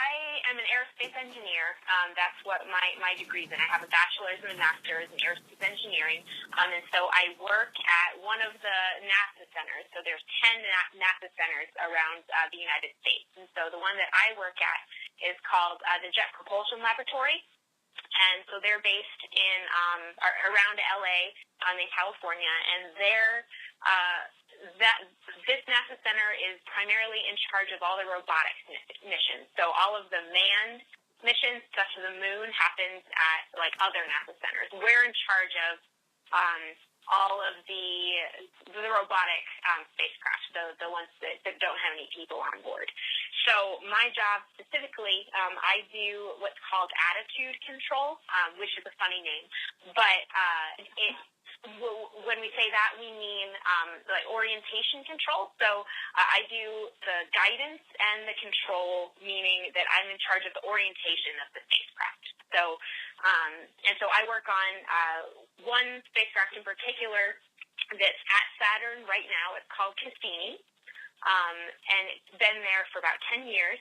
I am an aerospace engineer. That's what my degree's in. I have a bachelor's and a master's in aerospace engineering. And so I work at one of the NASA centers. So there's 10 NASA centers around the United States. And so the one that I work at is called the Jet Propulsion Laboratory. And so they're based in around LA in California, and this NASA center is primarily in charge of all the robotics missions. So all of the manned missions, such as the moon, happens at like other NASA centers. We're in charge of all of the robotic spacecraft, the ones that don't have any people on board. So my job specifically, I do what's called attitude control, which is a funny name, but when we say that, we mean like orientation control. So I do the guidance and the control, meaning that I'm in charge of the orientation of the spacecraft. So and so I work on one spacecraft in particular that's at Saturn right now. It's called Cassini, and it's been there for about 10 years.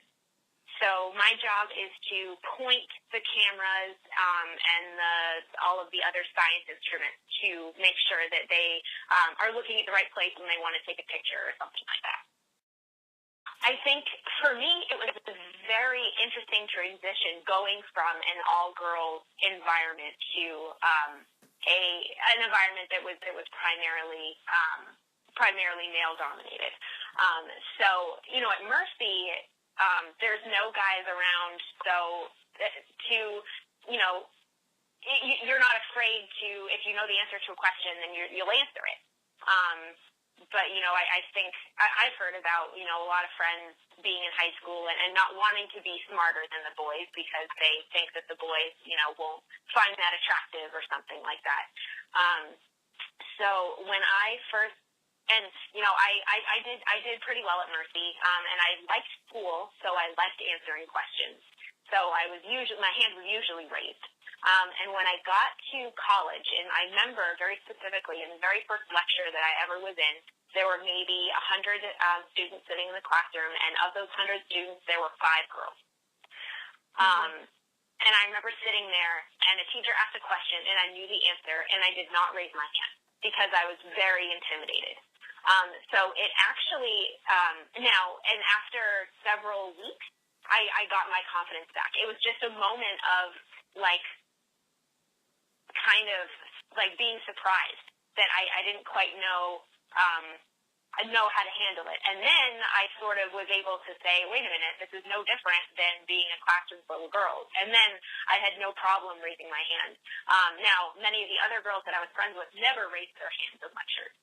So my job is to point the cameras and all of the other science instruments to make sure that they are looking at the right place when they want to take a picture or something like that. I think for me it was a very interesting transition going from an all-girls environment to an environment that was primarily male-dominated. So at Mercy, there's no guys around, so you're not afraid to, if you know the answer to a question, then you'll answer it. But I think I've heard about a lot of friends being in high school and not wanting to be smarter than the boys because they think that the boys won't find that attractive or something like that. So when I first I did pretty well at Mercy, and I liked school, so I liked answering questions. So my hand was usually raised. And when I got to college, and I remember very specifically in the very first lecture that I ever was in, there were maybe 100 students sitting in the classroom, and of those 100 students, there were 5 girls. And I remember sitting there, and a teacher asked a question, and I knew the answer, and I did not raise my hand because I was very intimidated. So it actually, and after several weeks, I got my confidence back. It was just a moment of kind of being surprised that I didn't quite know how to handle it. And then I sort of was able to say, wait a minute, this is no different than being in a classroom full of girls. And then I had no problem raising my hand. Now, many of the other girls that I was friends with never raised their hands in lectures.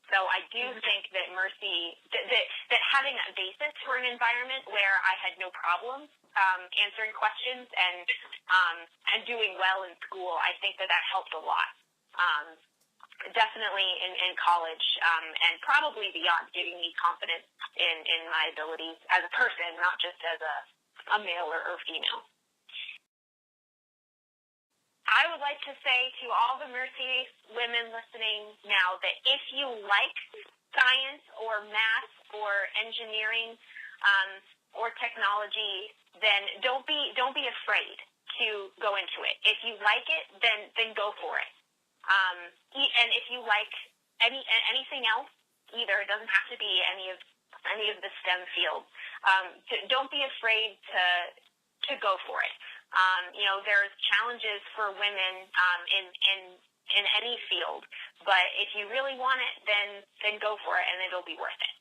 So I do think that Mercy, that having that basis for an environment where I had no problems answering questions and doing well in school, I think that helped a lot. Definitely in college and probably beyond, giving me confidence in my abilities as a person, not just as a male or female. I would like to say to all the Mercy women listening now that if you like science or math or engineering or technology, then don't be afraid to go into it. If you like it, then go for it. And if you like anything else, either it doesn't have to be any of the STEM fields. Don't be afraid to go for it. There's challenges for women in any field, but if you really want it, then go for it, and it'll be worth it.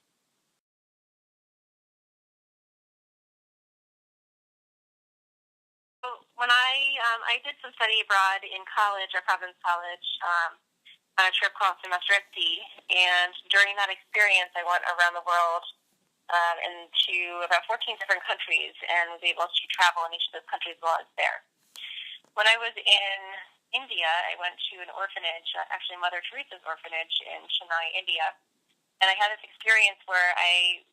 When I did some study abroad in college, at Providence College, on a trip called Semester at Sea, and during that experience, I went around the world into about 14 different countries and was able to travel in each of those countries while I was there. When I was in India, I went to an orphanage, actually Mother Teresa's orphanage in Chennai, India, and I had this experience where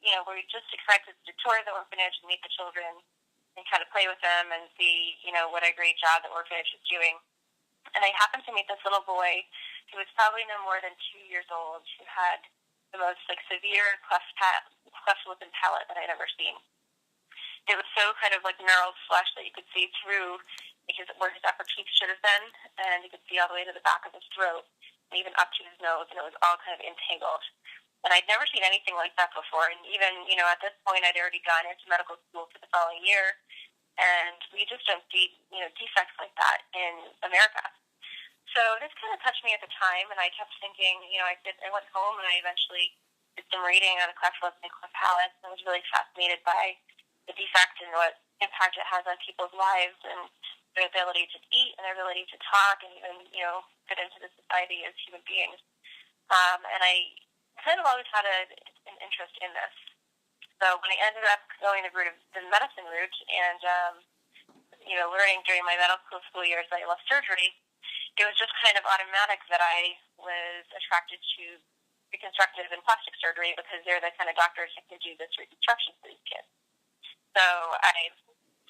we were just excited to tour the orphanage and meet the children and kind of play with them and see, what a great job the orphanage is doing. And I happened to meet this little boy who was probably no more than 2 years old, who had the most severe cleft lip and palate that I'd ever seen. it was so kind of like knurled flesh that you could see through because where his upper teeth should have been, and you could see all the way to the back of his throat, and even up to his nose, and it was all kind of entangled. And I'd never seen anything like that before. And even, at this point, I'd already gone into medical school for the following year, and we just don't see, defects like that in America. So this kind of touched me at the time, and I kept thinking, I went home and I eventually did some reading on the cleft lip and cleft palate, and I was really fascinated by the defect and what impact it has on people's lives and their ability to eat and their ability to talk and even, fit into the society as human beings. And I kind of always had an interest in this. So when I ended up going the medicine route and, learning during my medical school years that I left surgery, it was just kind of automatic that I was attracted to reconstructive and plastic surgery because they're the kind of doctors that can do this reconstruction for these kids. So I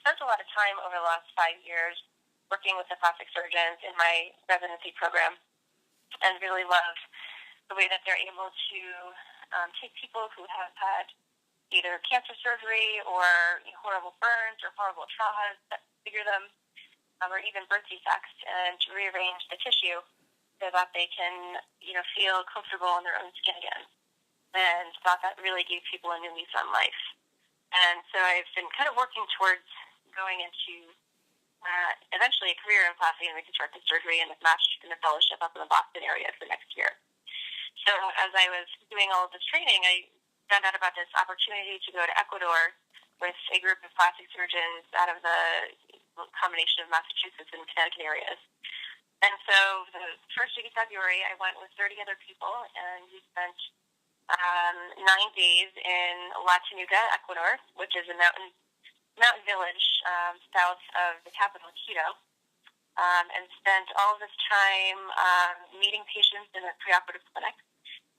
spent a lot of time over the last 5 years working with the plastic surgeons in my residency program and really love the way that they're able to take people who have had either cancer surgery or horrible burns or horrible traumas that figure them, or even birth defects, and to rearrange the tissue so that they can, feel comfortable in their own skin again. And thought that really gave people a new lease on life. And so I've been kind of working towards going into eventually a career in plastic and reconstructive surgery and a master's in a fellowship up in the Boston area for next year. So as I was doing all of this training, I found out about this opportunity to go to Ecuador with a group of plastic surgeons out of the combination of Massachusetts and Connecticut areas. And so the first week of February, I went with 30 other people, and we spent 9 days in La Tenuga, Ecuador, which is a mountain village south of the capital, Quito, and spent all of this time meeting patients in a preoperative clinic,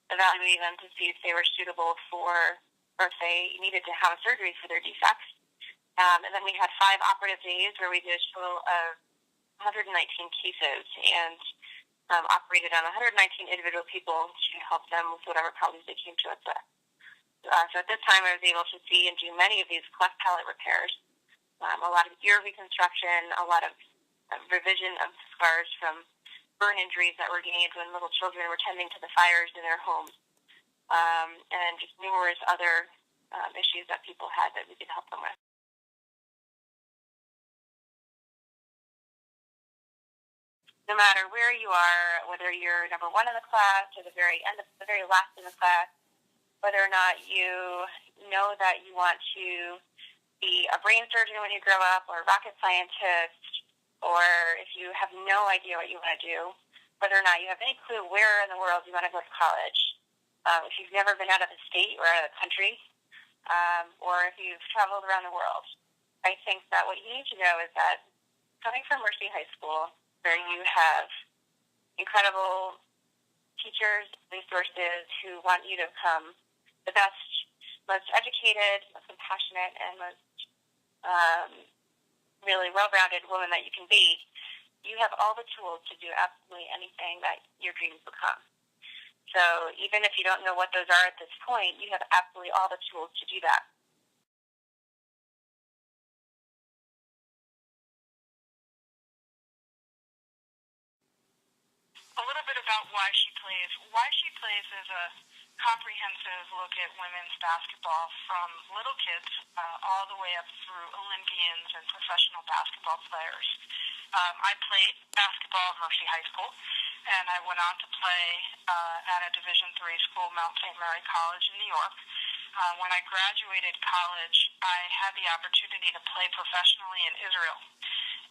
evaluating them to see if they were suitable for, or if they needed to have a surgery for their defects. And then we had 5 operative days where we did a total of 119 cases and operated on 119 individual people to help them with whatever problems they came to us with. So at this time, I was able to see and do many of these cleft palate repairs, a lot of ear reconstruction, a lot of revision of scars from burn injuries that were gained when little children were tending to the fires in their homes, and just numerous other issues that people had that we could help them with. No matter where you are, whether you're number 1 in the class or the very end of the very last in the class, whether or not you know that you want to be a brain surgeon when you grow up or a rocket scientist, or if you have no idea what you want to do, whether or not you have any clue where in the world you want to go to college, if you've never been out of the state or out of the country, or if you've traveled around the world, I think that what you need to know is that coming from Mercy High School, where you have incredible teachers, resources who want you to become the best, most educated, most compassionate, and most really well-rounded woman that you can be, you have all the tools to do absolutely anything that your dreams become. So even if you don't know what those are at this point, you have absolutely all the tools to do that. A little bit about Why She Plays. Why She Plays is a comprehensive look at women's basketball from little kids all the way up through Olympians and professional basketball players. I played basketball at Mercy High School, and I went on to play at a Division III school, Mount St. Mary College in New York. When I graduated college, I had the opportunity to play professionally in Israel.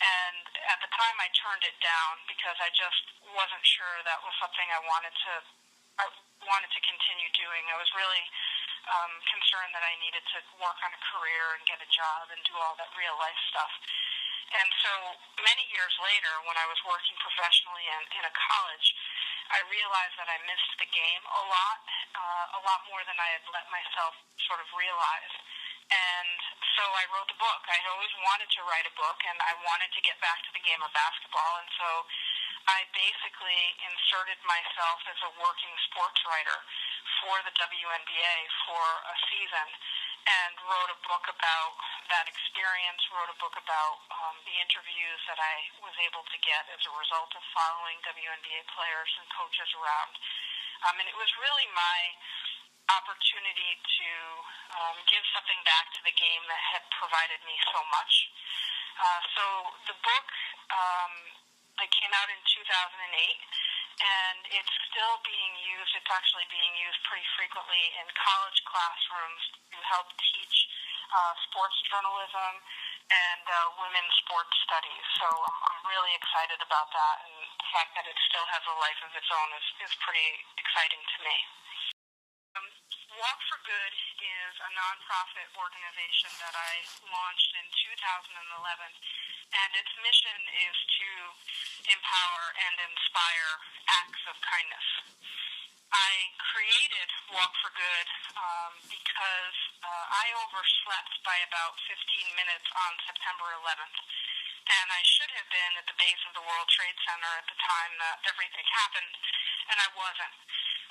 And at the time, I turned it down because I just wasn't sure that was something I wanted to continue doing. I was really concerned that I needed to work on a career and get a job and do all that real life stuff. And so many years later, when I was working professionally in a college, I realized that I missed the game a lot more than I had let myself sort of realize. And so I wrote the book. I'd always wanted to write a book, and I wanted to get back to the game of basketball. And so I basically inserted myself as a working sports writer for the WNBA for a season. and wrote a book about that experience, wrote a book about the interviews that I was able to get as a result of following WNBA players and coaches around. And it was really my opportunity to give something back to the game that had provided me so much. So the book, it came out in 2008, and it's still being used. It's actually being used pretty frequently in college classrooms to help teach sports journalism and women's sports studies. So I'm really excited about that, and the fact that it still has a life of its own is pretty exciting to me. Walk for Good is a nonprofit organization that I launched in 2011, and its mission is to empower and inspire acts of kindness. I created Walk for Good because I overslept by about 15 minutes on September 11th, and I should have been at the base of the World Trade Center at the time that everything happened, and I wasn't.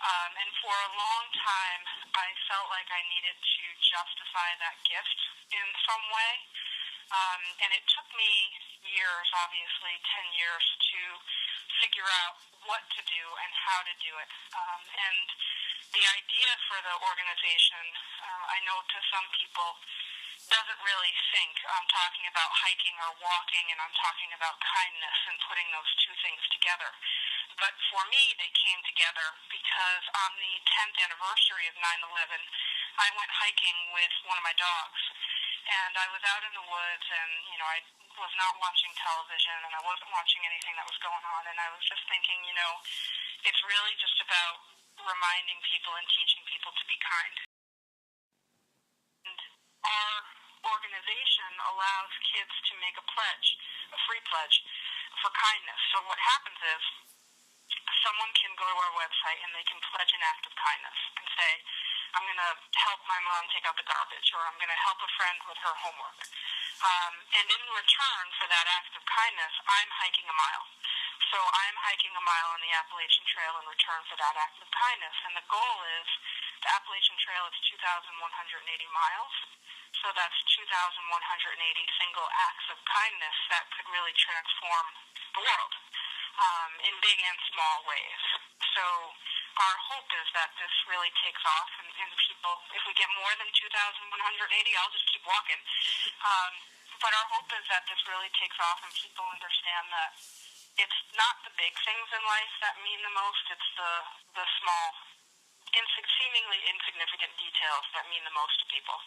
And for a long time, I felt like I needed to justify that gift in some way. And it took me years, obviously, 10 years, to figure out what to do and how to do it. And the idea for the organization, I know to some people, doesn't really sink. I'm talking about hiking or walking, and I'm talking about kindness and putting those two things together. But for me, they came together because on the 10th anniversary of 9/11, I went hiking with one of my dogs. And I was out in the woods, and, I was not watching television, and I wasn't watching anything that was going on. And I was just thinking, it's really just about reminding people and teaching people to be kind. And our organization allows kids to make a pledge, a free pledge for kindness. So what happens is someone can go to our website and they can pledge an act of kindness and say, I'm going to help my mom take out the garbage, or I'm going to help a friend with her homework. And in return for that act of kindness, I'm hiking a mile. So I'm hiking a mile on the Appalachian Trail in return for that act of kindness. And the goal is, the Appalachian Trail is 2,180 miles. So that's 2,180 single acts of kindness that could really transform the world in big and small ways. So our hope is that this really takes off, and people, if we get more than 2,180, I'll just keep walking. But our hope is that this really takes off and people understand that it's not the big things in life that mean the most, it's the small, seemingly insignificant details that mean the most to people.